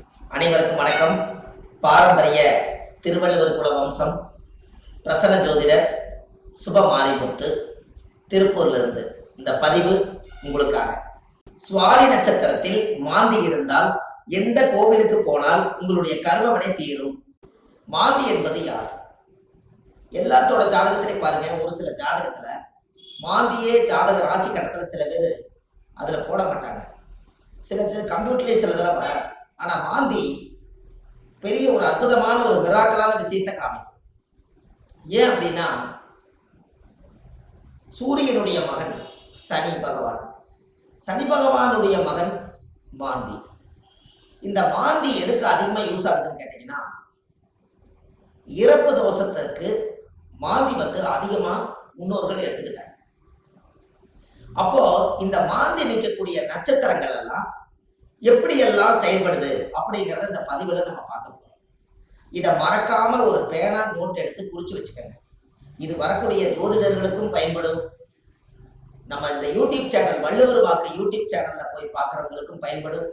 அனைவருக்கும் வணக்கம். பாரம்பரிய திருவள்ளுவர் குல வம்சம் பிரசன்ன ஜோதிடர் சுபமாரிமுத்து திருப்பூர்லிருந்து இந்த பதிவு உங்களுக்காக. சுவாதி நட்சத்திரத்தில் மாந்தி இருந்தால் எந்த கோவிலுக்கு போனால் உங்களுடைய கர்மவினை தீரும். மாந்தி என்பது யார்? எல்லாத்தோட ஜாதகத்திலையும் பாருங்க, ஒரு சில ஜாதகத்துல மாந்தியே ஜாதக ராசி கட்டத்துல சில பேர் அதுல போட மாட்டாங்க. சில கம்ப்யூட்டர்லேயே சிலதெல்லாம் வராது. ஆனா மாந்தி பெரிய ஒரு அற்புதமான ஒரு மிராக்கலான விஷயத்தை காமிக்கும். ஏன் அப்படின்னா, சூரியனுடைய மகன் சனி பகவான், சனி பகவானுடைய மகன் மாந்தி. இந்த மாந்தி எதுக்கு அதிகமா யூஸ் ஆகுதுன்னு கேட்டீங்கன்னா, இறப்பு தோஷத்துக்கு மாந்தி அதிகமா முன்னோர்கள் எடுத்துக்கிட்டாங்க. அப்போ இந்த மாந்தி நிற்கக்கூடிய நட்சத்திரங்கள் எல்லாம் எப்படி எல்லாம் செயல்படுது அப்படிங்கிறத இந்த பதிவுல நம்ம பார்க்க போறோம். இதை மறக்காம ஒரு பேனா நோட் எடுத்து குறிச்சு வச்சுக்கோங்க. இது வரக்கூடிய ஜோதிடர்களுக்கும் பயன்படும். நம்ம இந்த யூடியூப் சேனல் வள்ளுவர் வாக்கு யூடியூப் சேனல்ல போய் பார்க்கறவங்களுக்கும் பயன்படும்.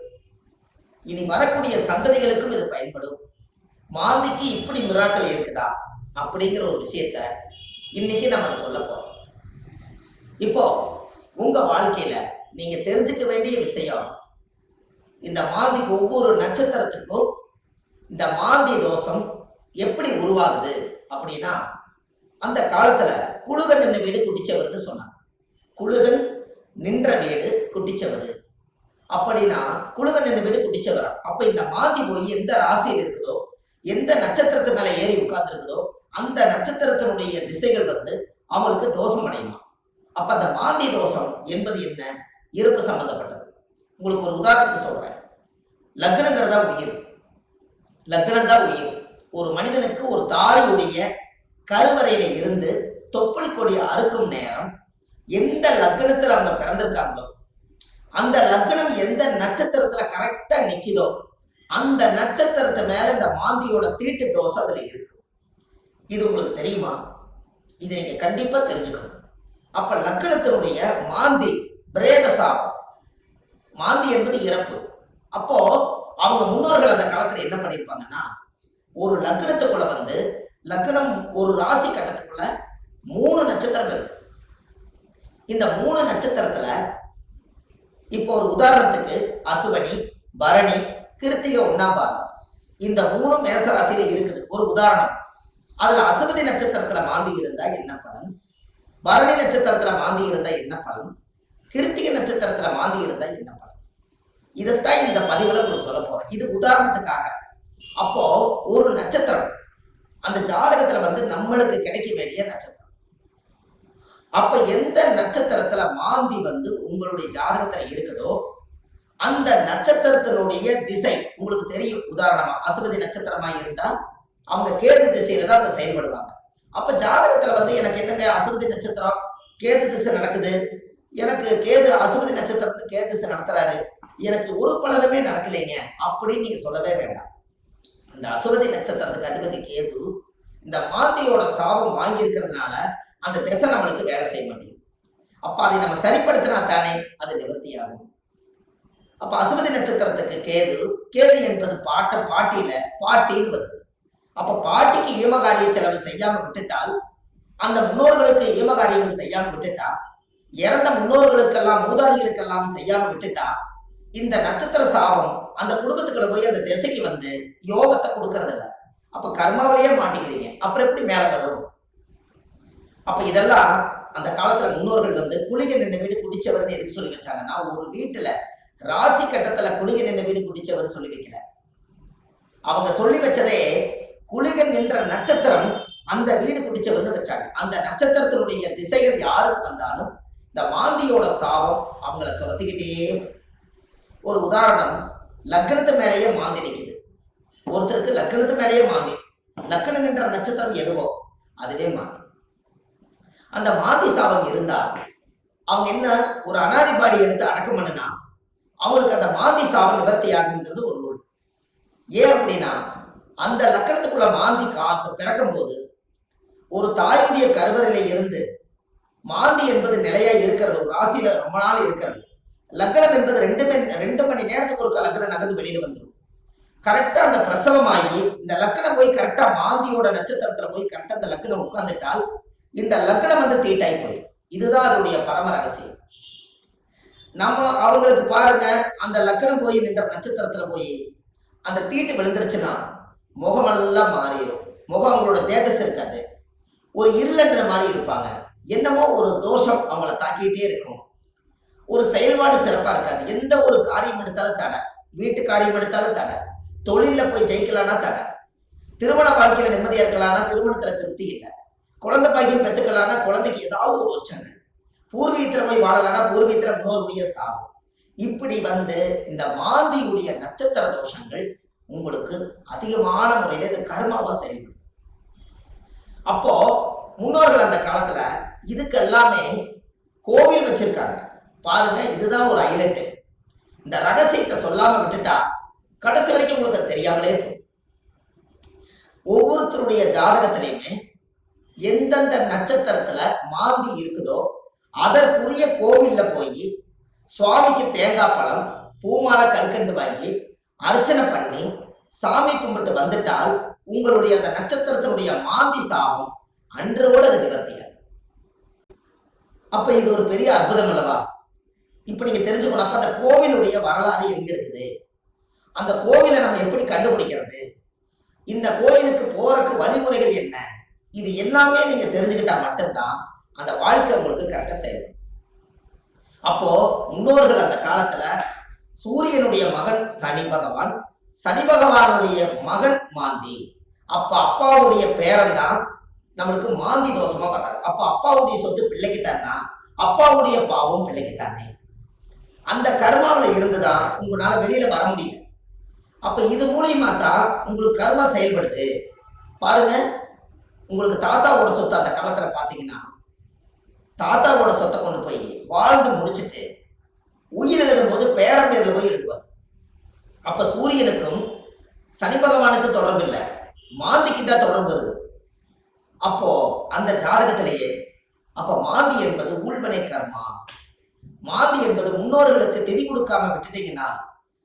இனி வரக்கூடிய சந்ததிகளுக்கும் இது பயன்படும். மாந்திக்கு இப்படி மிராக்கள் இருக்குதா அப்படிங்கிற ஒரு விஷயத்த இன்னைக்கு நம்ம அதை சொல்ல போறோம். இப்போ உங்க வாழ்க்கையில நீங்க தெரிஞ்சுக்க வேண்டிய விஷயம், இந்த மாந்திக்கு ஒவ்வொரு நட்சத்திரத்துக்கும் இந்த மாந்தி தோஷம் எப்படி உருவாகுது அப்படின்னா, அந்த காலத்துல குழுகன் நின்ற வீடு குட்டிச்சவர்னு சொன்னாங்க. குழுகன் நின்ற வீடு குட்டிச்சவர் அப்படின்னா குழுகன் நின்ற வீடு குட்டிச்சவரா. அப்ப இந்த மாந்தி போய் எந்த ராசியில் இருக்குதோ, எந்த நட்சத்திரத்து மேல ஏறி உட்கார்ந்து இருக்குதோ, அந்த நட்சத்திரத்தினுடைய திசைகள் அவங்களுக்கு தோஷம் அடையுமா. அப்ப அந்த மாந்தி தோஷம் என்பது என்ன? இருப்பு சம்பந்தப்பட்டது. உங்களுக்கு ஒரு உதாரணத்துக்கு சொல்றேன். லக்னங்கிறதா உயிர், லக்னம் தான் உயிர். ஒரு மனிதனுக்கு ஒரு தாயுடைய கருவறையில இருந்து தொப்புள் கொடி அறுக்கும் நேரம் எந்த லக்னத்துல அவங்க பிறந்திருக்காங்களோ, அந்த லக்னம் எந்த நட்சத்திரத்துல கரெக்டா நிக்குதோ, அந்த நட்சத்திரத்து மேல இந்த மாந்தியோட தீட்டு தோஷம் அதுல இருக்கு. இது உங்களுக்கு தெரியுமா? இதை நீங்க கண்டிப்பா தெரிஞ்சுக்கணும். அப்ப லக்னத்தினுடைய மாந்தி பிரேத சாபம். மாந்தி என்பது இறப்பு. அப்போ அவங்க முன்னோர்கள் அந்த காலத்துல என்ன பண்ணிருப்பாங்கன்னா, ஒரு லக்னத்துக்குள்ள லக்னம் ஒரு ராசி கட்டத்துக்குள்ள 3 நட்சத்திரம் இருக்கு. இந்த 3 நட்சத்திரத்துல இப்போ ஒரு உதாரணத்துக்கு அசுவனி, பரணி, கிருத்திகை 1ஆம் பாதம், இந்த 3 மேச ராசியில இருக்குது. ஒரு உதாரணம். அதுல அசுவதி நட்சத்திரத்துல மாந்தி இருந்தா என்ன பலன், பரணி நட்சத்திரத்துல மாந்தி இருந்தா என்ன பலன், கிருத்திகை நட்சத்திரத்துல மாந்தி இருந்தா என்ன பலன், இதைத்தான் இந்த பதிவுல உங்களுக்கு சொல்ல போறேன். இது உதாரணத்துக்காக. அப்போ ஒரு நட்சத்திரம் அந்த ஜாதகத்துல நம்மளுக்கு கிடைக்க வேண்டிய நட்சத்திரம். அப்ப எந்த நட்சத்திரத்துல மாந்தி உங்களுடைய ஜாதகத்துல இருக்குதோ, அந்த நட்சத்திரத்தினுடைய திசை உங்களுக்கு தெரியும். உதாரணமா அசுவதி நட்சத்திரமா இருந்தா அவங்க கேது திசையில தான் அவங்க செயல்படுவாங்க. அப்ப ஜாதகத்துல எனக்கு என்னங்க அசுவதி நட்சத்திரம் கேது திசை நடக்குது, எனக்கு கேது அசுவதி நட்சத்திரத்துக்கு கேது திசை நடத்துறாரு, எனக்கு ஒரு பலனுமே நடக்கலைங்க அப்படின்னு நீங்க சொல்லவே வேண்டாம். அந்த அசுவதி நட்சத்திரத்துக்கு அதிபதி கேது இந்த மாந்தியோட சாபம் வாங்கி இருக்கிறதுனால அந்த திசை நம்மளுக்கு வேலை செய்ய மாட்டேங்குது. அப்ப அதை நம்ம சரிப்படுத்தினா தானே அது நிவர்த்தியாகும். அப்ப அசுவதி நட்சத்திரத்துக்கு கேது, கேது என்பது பாட்டியில பாட்டின்னு வருது. அப்ப பாட்டிக்கு ஈமகாரிய செலவு செய்யாம விட்டுட்டால், அந்த முன்னோர்களுக்கு ஈமகாரியங்கள் செய்யாம விட்டுட்டா, இறந்த முன்னோர்களுக்கெல்லாம் மூதாதிகளுக்கெல்லாம் செய்யாம விட்டுட்டா, இந்த நட்சத்திர சாபம் அந்த குடும்பத்துக்குள்ள போய் அந்த திசைக்கு யோகத்தை கொடுக்கறது இல்லை. அப்ப கர்மாவிலேயே மாட்டிக்கிறீங்க. அப்புறம் எப்படி மேல வரும்? அப்ப இதெல்லாம் அந்த காலத்துல முன்னோர்கள் குளிகை நின்ற வீடு குடிச்சவர்னு எதுக்கு சொல்லி வச்சாங்கன்னா, ஒரு வீட்டுல ராசி கட்டத்துல குளிகை நின்ற வீடு குடிச்சவர் சொல்லி வைக்கல. அவங்க சொல்லி வச்சதே குளிகன் நின்ற நட்சத்திரம் அந்த வீடு குடிச்சவர்னு வச்சாங்க. அந்த நட்சத்திரத்தினுடைய திசைகள் யாருக்கு வந்தாலும் இந்த மாந்தியோட சாபம் அவங்கள துரத்திக்கிட்டே. ஒரு உதாரணம், லக்னத்து மேலேயே மாந்தி நிற்குது. ஒருத்தருக்கு லக்னத்து மேலேயே மாந்தி, லக்னம் நின்ற நட்சத்திரம் எதுவோ அதுவே மாந்தி. அந்த மாந்தி சாபம் இருந்தா அவங்க என்ன ஒரு அனாதிபாடி எடுத்து அடக்கம் பண்ணுனா அவங்களுக்கு அந்த மாந்தி சாபம் நிவர்த்தி ஆகுங்கிறது ஒரு நூல். ஏன் அப்படின்னா, அந்த லக்கணத்துக்குள்ள மாந்தி பிறக்கும் போது ஒரு தாயுடைய கருவறையில இருந்து மாந்தி என்பது நிலையா இருக்கிறது, ஒரு ராசியில ரொம்ப நாள் இருக்கிறது. லக்னம் என்பது 2 மணி நேரத்துக்கு ஒரு லக்னம் நகர்ந்து வெளியில வந்துடும். கரெக்டா அந்த பிரசவமாகி இந்த லக்னம் போய் கரெக்டா மாந்தியோட நட்சத்திரத்துல போய் கரெக்டா அந்த லக்னம் உட்கார்ந்துட்டால் இந்த லக்னம் வந்து தீட்டாய் போயிடும். இதுதான் அதனுடைய பரம ரகசியம். நம்ம அவங்களுக்கு பாருங்க, அந்த லக்னம் போய் நின்ற நட்சத்திரத்துல போய் அந்த தீட்டு விழுந்துருச்சுன்னா முகமெல்லாம் மாறிடும். முகம் அவங்களோட தேஜஸ் இருக்காது, ஒரு இருளன்ற மாதிரி இருப்பாங்க. என்னமோ ஒரு தோஷம் அவங்கள தாக்கிட்டே இருக்கும். ஒரு செயல்பாடு சிறப்பா இருக்காது. எந்த ஒரு காரியம் எடுத்தாலும் தடை, வீட்டு காரியம் எடுத்தாலும் தடை, தொழில போய் ஜெயிக்கலாம்னா தடை, திருமண வாழ்க்கையில நிம்மதியா இருக்கலாம்னா திருமணத்துல திருப்தி இல்லை, குழந்தை பாக்கியம் பெற்றுக்கலாம்னா குழந்தைக்கு ஏதாவது ஒரு உச்சங்கள், பூர்வீகத்துல போய் வாழலாம்னா பூர்வீகத்துல முன்னோருடைய சாபம். இப்படி வந்து இந்த மாந்தியுடைய நட்சத்திர தோஷங்கள் உங்களுக்கு அதிகமான முறையில இது கர்மாவா செயல்படுது. அப்போ முன்னோர்கள் அந்த காலத்துல இதுக்கு எல்லாமே கோவில் வச்சிருக்காங்க பாருங்க. இதுதான் ஒரு ஹைலைட். இந்த ரகசியத்தை சொல்லாம விட்டுட்டா கடைசி வரைக்கும் உங்களுக்கு தெரியாமலே போய் ஒவ்வொருத்தருடைய ஜாதகத்திலையுமே எந்தெந்த நட்சத்திரத்துல மாந்தி இருக்குதோ அதற்குரிய கோவில்ல போய் சுவாமிக்கு தேங்காய் பழம் பூமாலை கல்கண்டு வாங்கி அர்ச்சனை பண்ணி சாமி கும்பிட்டு வந்துட்டால் உங்களுடைய அந்த நட்சத்திரத்தினுடைய மாந்தி சாபம் அன்றோடு அது நிவர்த்தியாது. அப்ப இது ஒரு பெரிய அற்புதம் அல்லவா? இப்ப நீங்க தெரிஞ்சுக்கணும். அப்ப அந்த கோவிலுடைய வரலாறு எங்க இருக்குது, அந்த கோவிலை நம்ம எப்படி கண்டுபிடிக்கிறது, இந்த கோயிலுக்கு போறதுக்கு வழிமுறைகள் என்ன, இது எல்லாமே நீங்க தெரிஞ்சுக்கிட்டா மட்டும்தான் அந்த வாழ்க்கை உங்களுக்கு கரெக்டா செயல்படும். அப்போ முன்னோர்கள் அந்த காலத்துல சூரியனுடைய மகன் சனி பகவான், சனி பகவானுடைய மகன் மாந்தி. அப்ப அப்பாவுடைய பேரன் தான் நம்மளுக்கு மாந்தி தோஷமா வர்றாரு. அப்ப அப்பாவுடைய சொத்து பிள்ளைக்குத்தானா, அப்பாவுடைய பாவம் பிள்ளைக்குத்தானே. அந்த கர்மாவில் இருந்துதான் உங்களால வெளியில வர முடியல. அப்ப இது மூலியமா தான் உங்களுக்கு கர்மா செயல்படுது. பாருங்க, உங்களுக்கு தாத்தாவோட சொத்து அந்த காலத்துல பாத்தீங்கன்னா தாத்தாவோட சொத்தை கொண்டு போய் வாழ்ந்து முடிச்சுட்டு உயிர் எழுதும் போது பேரன் பேர்ல போய் எழுதுவார். அப்ப சூரியனுக்கும் சனி பகவானுக்கு தொடர்பு இல்லை, மாந்திக்கு தான் தொடர்பு வருது. அப்போ அந்த ஜாதகத்திலேயே அப்ப மாந்தி என்பது உள்வனை கர்மா. மாந்தி என்பது முன்னோர்களுக்கு திதி கொடுக்காம விட்டுட்டீங்கன்னா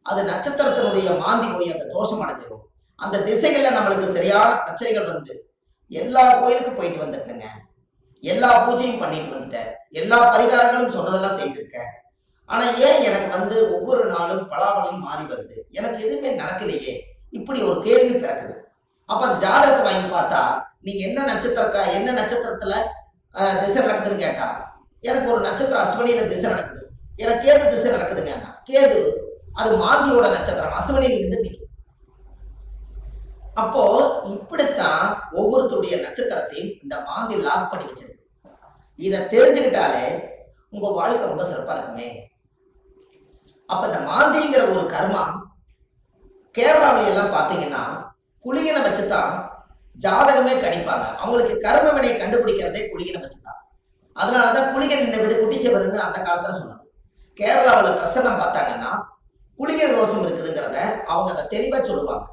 அது நட்சத்திரத்தினுடைய மாந்தி போய் அந்த தோஷம் அடைஞ்சிடும். அந்த திசைகள்ல நம்மளுக்கு சரியான பிரச்சனைகள் வந்து எல்லா கோயிலுக்கு போயிட்டு வந்துட்டேங்க, எல்லா பூஜையும் பண்ணிட்டு வந்துட்டேன், எல்லா பரிகாரங்களும் சொன்னதெல்லாம் செய்திருக்கேன். ஆனா ஏன் எனக்கு வந்து ஒவ்வொரு நாளும் பலாபலம் மாறி வருது, எனக்கு எதுவுமே நடக்கலையே, இப்படி ஒரு கேள்வி பிறக்குது. அப்ப அந்த ஜாதகத்தை வாங்கி பார்த்தா நீங்க என்ன நட்சத்திரத்துல திசை நடக்குதுன்னு கேட்டா எனக்கு ஒரு நட்சத்திரம் அஸ்வினியில திசை நடக்குது, எனக்கு கேது திசை நடக்குதுங்க. கேது அது மாந்தியோட நட்சத்திரம், அஸ்வினியில இருந்து நிற்கும். அப்போ இப்படித்தான் ஒவ்வொருத்தருடைய நட்சத்திரத்தையும் இந்த மாந்தி லாக் பண்ணி வச்சிருக்கு. இதை தெரிஞ்சுக்கிட்டாலே உங்க வாழ்க்கை ரொம்ப சிறப்பா இருக்குமே. அப்ப இந்த மாந்திங்கிற ஒரு கர்மா கேரளாவில எல்லாம் பாத்தீங்கன்னா குளிகனை வச்சுதான் ஜாதகமே கணிப்பாங்க. அவங்களுக்கு கர்ம வினையை கண்டுபிடிக்கிறதே குளிகனை வச்சுதான். அதனாலதான் குளிகன் இந்த வீடு குட்டிச்சவர்னு அந்த காலத்துல சொன்னது. கேரளாவில் பிரசன்னம் பார்த்தாங்கன்னா குளிகை தோஷம் இருக்குதுங்கிறத அவங்க அதை தெளிவா சொல்லுவாங்க.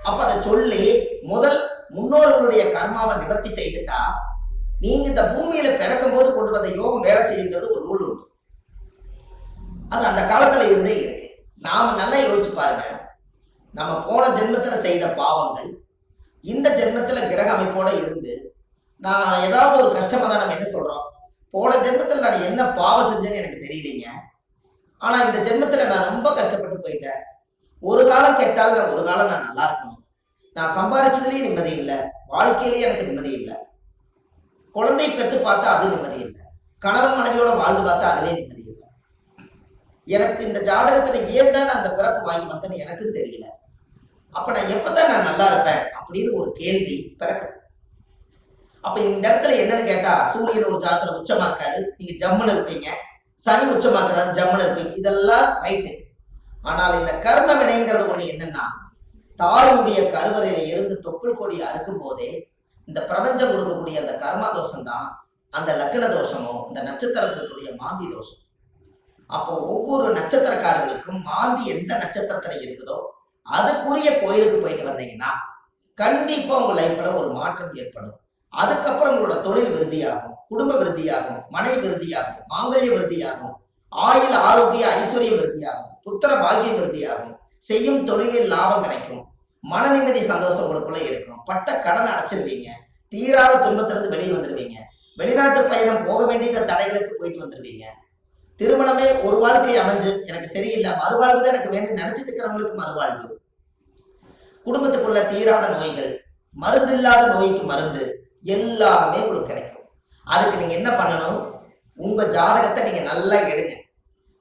அப்ப அதை சொல்லி முதல் முன்னோர்களுடைய கர்மாவை நிவர்த்தி செய்துட்டா நீங்க இந்த பூமியில பிறக்கும் போது கொண்டு வந்த யோகம் வேலை செய்யுங்கிறது ஒரு நூல் உண்டு. அது அந்த காலத்துல இருந்தே இருக்கு. நாம நல்லா யோசிச்சு பாருங்க, நம்ம போன ஜென்மத்துல செய்த பாவங்கள் இந்த ஜென்மத்துல கிரக அமைப்போட இருந்து நான் ஏதாவது ஒரு கஷ்டமா தான் நம்ம என்ன சொல்றோம், போன ஜென்மத்துல நான் என்ன பாவம் செஞ்சேன்னு எனக்கு தெரியலீங்க, ஆனா இந்த ஜென்மத்துல நான் ரொம்ப கஷ்டப்பட்டு போயிட்டேன், ஒரு காலம் கெட்டால் நான் ஒரு காலம் நான் நல்லா இருக்கணும், நான் சம்பாதிச்சதுலயும் நிம்மதி இல்லை, வாழ்க்கையிலேயே எனக்கு நிம்மதி இல்லை, குழந்தை பெற்று பார்த்தா அது நிம்மதி இல்லை, கணவன் மனைவியோட வாழ்ந்து பார்த்தா அதுலேயே நிம்மதி இல்லை, எனக்கு இந்த ஜாதகத்துல ஏன் தான் நான் அந்த பிறப்பு வாங்கி வந்தேன்னு எனக்கும் தெரியல, அப்ப நான் எப்பதான் நான் நல்லா இருப்பேன் அப்படின்னு ஒரு கேள்வி பிறக்குது. அப்ப இந்த இடத்துல என்னன்னு கேட்டா சூரியன் ஒரு ஜாதகத்துல உச்சமா இருக்காரு, நீங்க ஜம்முன்னு இருப்பீங்க, சனி உச்சமாக்குறாரு ஜம்முன்னு இருப்பீங்க, இதெல்லாம் ரைட்டு. ஆனால் இந்த கர்ம வினைங்கிறது ஒண்ணு என்னன்னா தாயுடைய கருவறையில இருந்து தொப்புள் கொடி அறுக்கும் போதே இந்த பிரபஞ்சம் கொடுக்கக்கூடிய அந்த கர்மா தோஷம் தான் அந்த லக்ன தோஷமோ இந்த நட்சத்திரத்தினுடைய மாந்தி தோஷம். அப்போ ஒவ்வொரு நட்சத்திரக்காரர்களுக்கும் மாந்தி எந்த நட்சத்திரத்துல இருக்குதோ அதுக்குரிய கோயிலுக்கு போயிட்டு வந்தீங்கன்னா கண்டிப்பா உங்க லைஃப்ல ஒரு மாற்றம் ஏற்படும். அதுக்கப்புறம் உங்களோட தொழில் விருத்தியாகும், குடும்ப விருத்தியாகும், மனை விருத்தியாகும், மாங்கல்ய விருத்தியாகும், ஆயுள் ஆரோக்கிய ஐஸ்வர்யம் விருத்தியாகும், புத்திர பாக்கியம் விருத்தியாகும், செய்யும் தொழிலில் லாபம் கிடைக்கும், மன நிம்மதி சந்தோஷம் உங்களுக்குள்ள இருக்கும். பட்ட கடன் அடைச்சிருவீங்க. தீராத துன்பத்திலிருந்து வெளியே வந்துடுவீங்க. வெளிநாட்டு பயணம் போக வேண்டிய தடைகளுக்கு போயிட்டு வந்துடுவீங்க. திருமணமே ஒரு வாழ்க்கை அமைஞ்சு எனக்கு சரியில்லை, மறுவாழ்வு தான் எனக்கு வேண்டி நினைச்சிட்டு இருக்கிறவங்களுக்கு மறுவாழ்வு. குடும்பத்துக்குள்ள தீராத நோய்கள், மருந்து இல்லாத நோய்க்கு மருந்து, எல்லாமே உங்களுக்கு கிடைக்கும். அதுக்கு நீங்க என்ன பண்ணணும்? உங்க ஜாதகத்தை நீங்க நல்லா எடுங்க.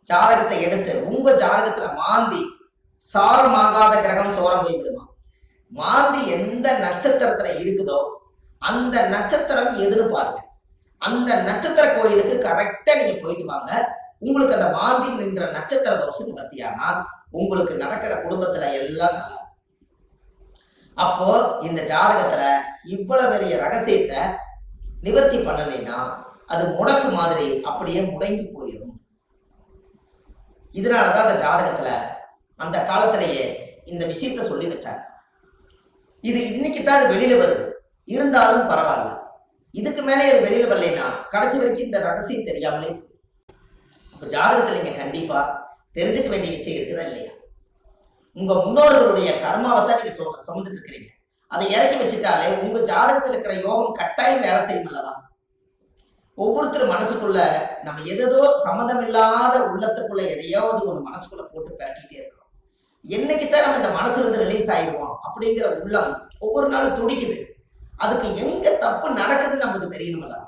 ஜாதகத்தை எடுத்து உங்க ஜாதகத்துல மாந்தி, சாரமாகாத கிரகம் சோரம் போய் விடுமா. மாந்தி எந்த நட்சத்திரத்துல இருக்குதோ அந்த நட்சத்திரம் எதுன்னு பாருங்க. அந்த நட்சத்திர கோயிலுக்கு கரெக்டா நீங்க போயிட்டு வாங்க. உங்களுக்கு அந்த மாந்தி நின்ற நட்சத்திர தோஷம் நிவர்த்தியானால் உங்களுக்கு நடக்கிற குடும்பத்துல எல்லாம் நல்லா. அப்போ இந்த ஜாதகத்துல இவ்வளவு பெரிய ரகசியத்தை நிவர்த்தி பண்ணலைன்னா அது முடக்கு மாதிரி அப்படியே முடங்கி போயிடும். இதனாலதான் அந்த ஜாதகத்துல அந்த காலத்திலேயே இந்த விஷயத்த சொல்லி வச்சாங்க. இது இன்னைக்கு தான் அது வெளியில வருது, இருந்தாலும் பரவாயில்ல. இதுக்கு மேலே அது வெளியில வரலைன்னா கடைசி வரைக்கும் இந்த ரகசியம் தெரியாமலே. இப்ப ஜாதகத்துல நீங்க கண்டிப்பா தெரிஞ்சுக்க வேண்டிய விஷயம் இருக்குதா இல்லையா? உங்க முன்னோர்களுடைய கர்மாவை தான் நீங்க சுமந்துட்டு இருக்கிறீங்க. அதை இறக்கி வச்சுட்டாலே உங்க ஜாதகத்துல இருக்கிற யோகம் கட்டாயம் வேலை செய்யும் அல்லவா? ஒவ்வொருத்தரும் மனசுக்குள்ள நம்ம எதோ சம்மந்தம் இல்லாத உள்ளத்துக்குள்ள எதையாவது ஒரு மனசுக்குள்ள போட்டு பரட்டிட்டே இருக்கிறோம். என்னைக்குத்தான் நம்ம இந்த மனசுல இருந்து ரிலீஸ் ஆயிடுவோம் அப்படிங்கிற உள்ளம் ஒவ்வொரு நாளும் துடிக்குது. அதுக்கு எங்க தப்பு நடக்குதுன்னு நமக்கு தெரியணும் அல்லவா?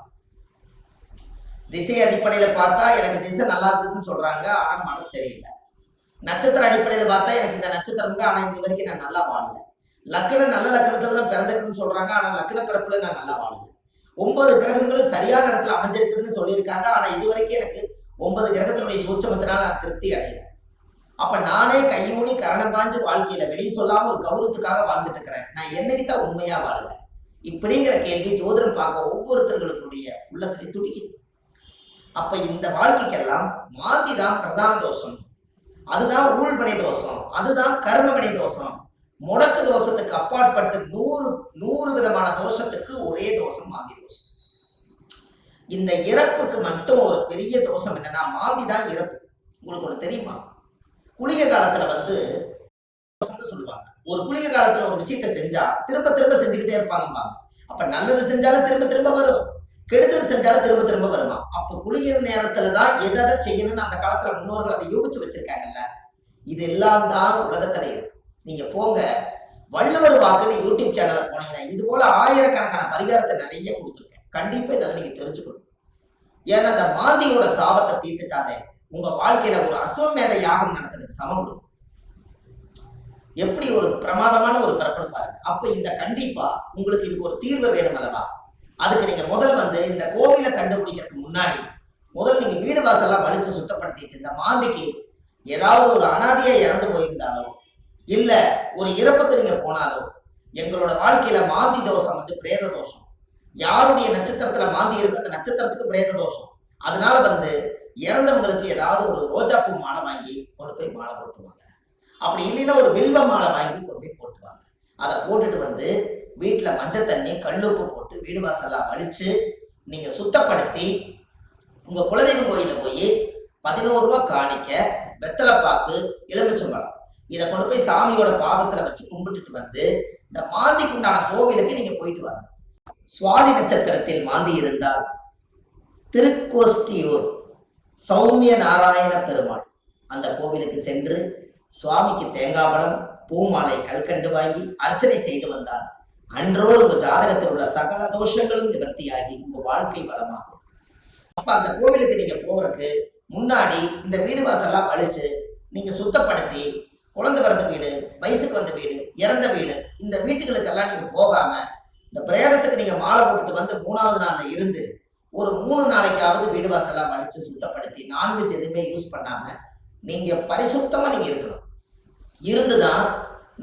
திசை அடிப்படையில பார்த்தா எனக்கு திசை நல்லா இருக்குதுன்னு சொல்றாங்க, ஆனா மனசு சரியில்லை. நட்சத்திர அடிப்படையில பார்த்தா எனக்கு இந்த நட்சத்திரங்க, ஆனா இந்த வரைக்கும் நான் நல்லா வாழல. லக்னம் நல்ல லக்னத்துல தான் பிறந்திருக்குன்னு சொல்றாங்க, ஆனா லக்ன பிறப்புல நான் நல்லா வாழல. 9 கிரகங்களும் சரியான இடத்துல அமைஞ்சிருக்குதுன்னு சொல்லியிருக்காங்க, ஆனா இது வரைக்கும் எனக்கு 9 கிரகத்தினுடைய சூட்சமத்தினால நான் திருப்தி அடையல. அப்ப நானே கையூனி கரணம் பாஞ்சு வாழ்க்கையில வெளியே சொல்லாம ஒரு கௌரவத்துக்காக வாழ்ந்துட்டு இருக்கிறேன். நான் என்னைக்குத்தான் உண்மையா வாழுவேன்? இப்படிங்கிற கேள்வி ஜோதிடம் பார்க்க ஒவ்வொருத்தர்களுடைய உள்ளத்திலே துடிக்குது. அப்ப இந்த வாழ்க்கைக்கெல்லாம் மாந்தி தான் பிரதான தோஷம், அதுதான் ஊழ்வினை தோஷம், அதுதான் கர்மவினை தோஷம். முடக்கு தோஷத்துக்கு அப்பாற்பட்டு 100 விதமான தோஷத்துக்கு ஒரே தோஷம் மாந்தி தோஷம். இந்த இறப்புக்கு மட்டும் ஒரு பெரிய தோஷம் என்னன்னா மாந்தி தான் இறப்பு. உங்களுக்கு ஒண்ணு தெரியுமா? குளிகை காலத்துல சொல்லுவாங்க, ஒரு குளிகை காலத்துல ஒரு விஷயத்தை செஞ்சா திரும்ப திரும்ப செஞ்சுக்கிட்டே இருப்பாங்க. அப்ப நல்லது செஞ்சாலும் திரும்ப திரும்ப வரும், கெடுதல் செஞ்சாலும் திரும்ப திரும்ப வருமா. அப்ப குளிகை நேரத்துலதான் எதை செய்யணும்னு அந்த காலத்துல முன்னோர்கள் அதை யோசிச்சு வச்சிருக்காங்கல்ல. இது எல்லாம் தான் உலகத்துல இருக்கு. நீங்க போங்க, வள்ளுவர் வாக்குன்னு யூடியூப் சேனல்ல போனீங்கன்னா இது போல ஆயிரக்கணக்கான பரிகாரத்தை நிறைய கொடுத்துருக்கேன். கண்டிப்பா இதெல்லாம் நீங்க தெரிஞ்சுக்கணும். ஏன்னா அந்த மாந்தியோட சாபத்தை தீர்த்துட்டாலே உங்க வாழ்க்கையில ஒரு அஸ்வமேத யாகம் நடத்துறதுக்கு சமம் கொடுக்கும். எப்படி ஒரு பிரமாதமான ஒரு பிறப்புன்னு பாருங்க. அப்ப இந்த கண்டிப்பா உங்களுக்கு இதுக்கு ஒரு தீர்வு வேணும் அல்லவா? அதுக்கு நீங்க முதல் இந்த கோவிலை கண்டுபிடிக்கிறதுக்கு முன்னாடி முதல் நீங்க வீடு வாசல்லாம் வலிச்சு சுத்தப்படுத்திட்டு, இந்த மாந்திக்கு ஏதாவது ஒரு அனாதையா இறந்து போயிருந்தாலும் இல்ல ஒரு இறப்புக்கு நீங்க போனாலும், எங்களோட வாழ்க்கையில மாந்தி தோஷம் பிரேத தோஷம். யாருடைய நட்சத்திரத்துல மாந்தி இருக்கு அந்த நட்சத்திரத்துக்கு பிரேத தோஷம். அதனால இறந்தவங்களுக்கு ஏதாவது ஒரு ரோஜாப்பூ மாலை வாங்கி கொண்டு போய் மாலை போட்டுவாங்க. அப்படி இல்லைன்னா ஒரு வில்வ மாலை வாங்கி கொண்டு போய் போட்டுவாங்க. அதை போட்டுட்டு வீட்டுல மஞ்சள் தண்ணி கல்லுப்பு போட்டு வீடு வாசல்லாம் வலிச்சு நீங்க சுத்தப்படுத்தி உங்க குலதெய்வ கோயில போய் 11 ரூபாய் காணிக்க, வெத்தலைப்பாக்கு, எலுமிச்சம்பழம் இதை கொண்டு போய் சாமியோட பாதத்துல வச்சு கும்பிட்டுட்டு இந்த மாந்திக்கு உண்டான கோவிலுக்கு நீங்க போயிட்டு வரணும். சுவாதி நட்சத்திரத்தில் மாந்தி இருந்தால் திருக்கோஷ்டியூர் சௌமிய நாராயண பெருமாள் அந்த கோவிலுக்கு சென்று சுவாமிக்கு தேங்காய் பழம், பூமாலை, கல்கண்டு வாங்கி அர்ச்சனை செய்து வந்தால் அன்றோடு உங்க ஜாதகத்தில் உள்ள சகல தோஷங்களும் நிவர்த்தியாகி உங்க வாழ்க்கை வளமாகும். அப்ப அந்த கோவிலுக்கு நீங்க போறதுக்கு முன்னாடி இந்த வீடு வாசல்லாம் வலிச்சு நீங்க சுத்தப்படுத்தி, குழந்தை பிறந்த வீடு, வயசுக்கு வந்த வீடு, இறந்த வீடு, இந்த வீட்டுகளுக்கெல்லாம் நீங்க போகாம இந்த பிரேதத்துக்கு நீங்க மாலை போட்டுட்டு 3வது நாள்ல இருந்து ஒரு 3 நாளைக்காவது வீடு வாசல்லாம் வலிச்சு சுத்தப்படுத்தி நான்வெஜ் எதுவுமே யூஸ் பண்ணாம நீங்க பரிசுத்தமா நீங்க இருக்கணும். இருந்துதான்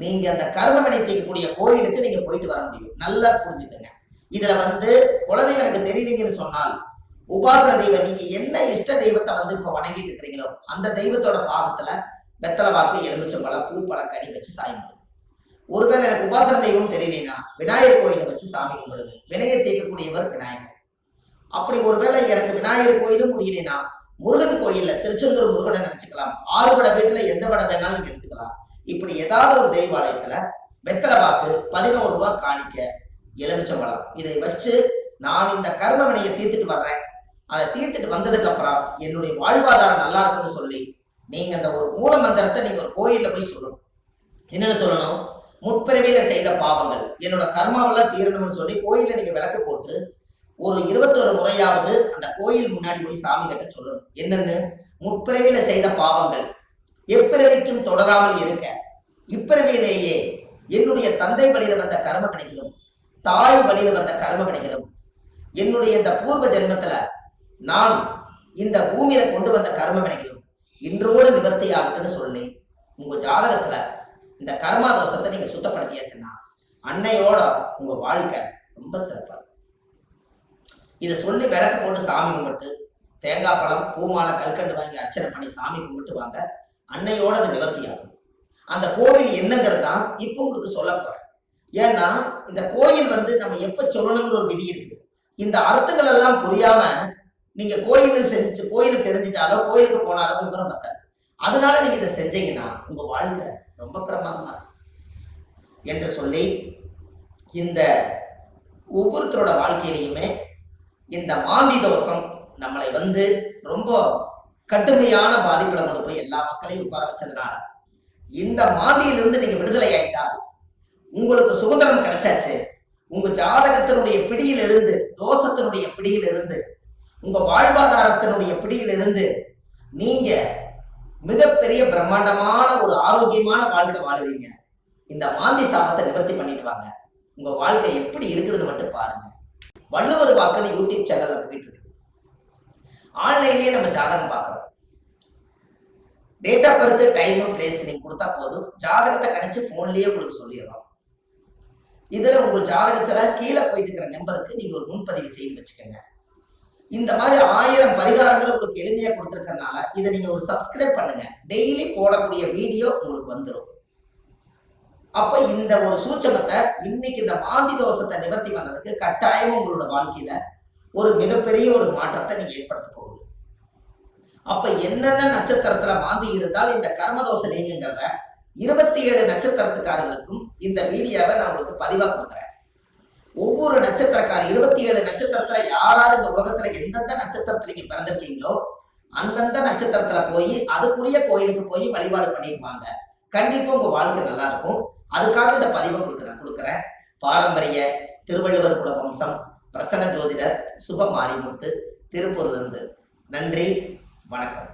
நீங்க அந்த கர்மவினை தீர்க்கக்கூடிய கோயிலுக்கு நீங்க போயிட்டு வர முடியும். நல்லா புரிஞ்சுக்கங்க. இதுல குலதெய்வம் எனக்கு தெரியலீங்கன்னு சொன்னால் உபாசன தெய்வம், நீங்க என்ன இஷ்ட தெய்வத்தை இப்ப வணங்கிட்டு இருக்கிறீங்களோ அந்த தெய்வத்தோட பாதத்துல வெத்தலை வாக்கு, எலுமிச்சம்பழம், பூ, பழம், கனி வச்சு சாமி கும்பிடுங்க. ஒருவேளை எனக்கு உபாசன தெய்வம் தெரியலனா விநாயகர் கோயிலை வச்சு சாமி கும்பிடுங்க. வினையை தீர்க்கக்கூடியவர் விநாயகர். அப்படி ஒருவேளை எனக்கு விநாயகர் கோயிலும் முடியலனா முருகன் கோயில்ல திருச்செந்தூர் முருகனை நினைச்சுக்கலாம். 6 வடை வீட்டுல எந்த வடை வேணாலும் நீங்க எடுத்துக்கலாம். இப்படி ஏதாவது ஒரு தெய்வாலயத்துல வெத்தலை பாக்கு, 11 ரூபாய் காணிக்க, எலுமிச்சம்பழம். இதை வச்சு நான் இந்த கர்ம வினையை தீர்த்துட்டு வர்றேன். அதை தீர்த்துட்டு வந்ததுக்கு அப்புறம் என்னுடைய வாழ்வாதாரம் நல்லா இருக்குன்னு சொல்லி நீங்க அந்த ஒரு மூல மந்திரத்தை நீங்க ஒரு கோயில்ல போய் சொல்லணும். என்னன்னு சொல்லணும்? முற்பிறவியில செய்த பாவங்கள் என்னோட கர்மாவெல்லாம் தீரணும்னு சொல்லி கோயில்ல நீங்க விளக்கு போட்டு ஒரு 21 முறையாவது அந்த கோயில் முன்னாடி போய் சாமி கிட்ட சொல்லணும். என்னன்னு? முற்பிறவியில செய்த பாவங்கள் எப்பிறவிக்கும் தொடராமல் இருக்க, இப்பிறவியிலேயே என்னுடைய தந்தை வழியில வந்த கர்ம வினைகளும் தாய் வழியில வந்த கர்ம வினைகளும் என்னுடைய இந்த பூர்வ ஜென்மத்துல நான் இந்த பூமியில கொண்டு வந்த கர்ம வினைகளும் இன்றோடு நிவர்த்தி ஆகட்டுன்னு சொல்லி உங்க ஜாதகத்துல இந்த கர்மா தோஷத்தை நீங்க சுத்தப்படுத்தியாச்சுன்னா அன்னையோட உங்க வாழ்க்கை ரொம்ப சிறப்பா இருக்கும். இதை சொல்லி விளக்கு போட்டு சாமி கும்பிட்டு தேங்காய் பழம், பூமாலை, கல்கண்டு வாங்கி அர்ச்சனை பண்ணி சாமி கும்பிட்டு வாங்க. அன்னையோட அது நிவர்த்தி ஆகும். அந்த கோவில் என்னங்கிறது தான் இப்போ உங்களுக்கு சொல்ல போறேன். ஏன்னா இந்த கோயில் நம்ம எப்ப சொல்லணுங்கிற ஒரு விதி இருக்குது. இந்த அர்த்தங்கள் எல்லாம் புரியாம நீங்க கோயிலுக்கு தெரிஞ்சிட்டாலோ கோயிலுக்கு போனாலோ விவரம் பத்தாது. அதனால நீங்க இதை செஞ்சீங்கன்னா உங்க வாழ்க்கை ரொம்ப பிரமாதமா இருக்கும் என்று சொல்லி இந்த ஒவ்வொருத்தரோட வாழ்க்கையிலையுமே இந்த மாந்தி தோஷம் நம்மளை ரொம்ப கடுமையான பாதிப்புல கொண்டு போய் எல்லா மக்களையும் உட்கார வச்சதுனால இந்த மாந்தியிலிருந்து நீங்க விடுதலை ஆயிட்டால் உங்களுக்கு சுதந்திரம் கிடைச்சாச்சு. உங்க ஜாதகத்தினுடைய பிடியிலிருந்து, தோஷத்தினுடைய பிடியிலிருந்து, உங்க வாழ்வாதாரத்தினுடைய பிடியிலிருந்து நீங்க மிகப்பெரிய பிரம்மாண்டமான ஒரு ஆரோக்கியமான வாழ்க்கை வாழுவீங்க. இந்த மாந்தி சாபத்தை நிவர்த்தி பண்ணிட்டு வாங்க. உங்க வாழ்க்கை எப்படி இருக்குதுன்னு மட்டும் பாருங்க. வள்ளுவர் வாக்குன்னு யூடியூப் சேனல்ல போயிட்டு இருக்குது. ஆன்லைன்லயே நம்ம ஜாதகம் பார்க்கறோம். Date of birth, time, place நீங்க கொடுத்தா போதும். ஜாதகத்தை கணிச்சு போன்லயே உங்களுக்கு சொல்லிடுறோம். இதுல உங்க ஜாதகத்துல கீழே போயிட்டு இருக்கிற நம்பருக்கு நீங்க ஒரு முன்பதிவு செய்து வச்சுக்கோங்க. இந்த மாதிரி 1000 பரிகாரங்கள் உங்களுக்கு எளிமையா கொடுத்துருக்கறனால இதை நீங்க ஒரு சப்ஸ்கிரைப் பண்ணுங்க. டெய்லி போடக்கூடிய வீடியோ உங்களுக்கு வந்துடும். அப்ப இந்த ஒரு சூட்சமத்தை இன்னைக்கு இந்த மாந்தி தோஷத்தை நிவர்த்தி பண்றதுக்கு கட்டாயம் உங்களோட வாழ்க்கையில ஒரு மிகப்பெரிய ஒரு மாற்றத்தை நீங்க ஏற்படுத்த போகுது. அப்ப என்னென்ன நட்சத்திரத்துல மாந்தி இருந்தால் இந்த கர்மதோஷம் நீங்கிறத 27 நட்சத்திரத்துக்காரர்களுக்கும் இந்த வீடியோவை நான் உங்களுக்கு பதிவா கொடுக்குறேன். ஒவ்வொரு நட்சத்திரக்காரர் 27 நட்சத்திரத்துல யாராரு இந்த உலகத்துல எந்தெந்த நட்சத்திரத்துல நீங்க பிறந்திருக்கீங்களோ அந்தந்த நட்சத்திரத்துல போய் அதுக்குரிய கோயிலுக்கு போய் வழிபாடு பண்ணிடுவாங்க. கண்டிப்பா உங்க வாழ்க்கை நல்லா இருக்கும். அதுக்காக இந்த பதிவை கொடுக்குறேன். பாரம்பரிய திருவள்ளுவர் குல வம்சம், பிரசன்ன ஜோதிடர் சுப மாரிமுத்து, திருப்பூர்ல இருந்து. நன்றி, வணக்கம்.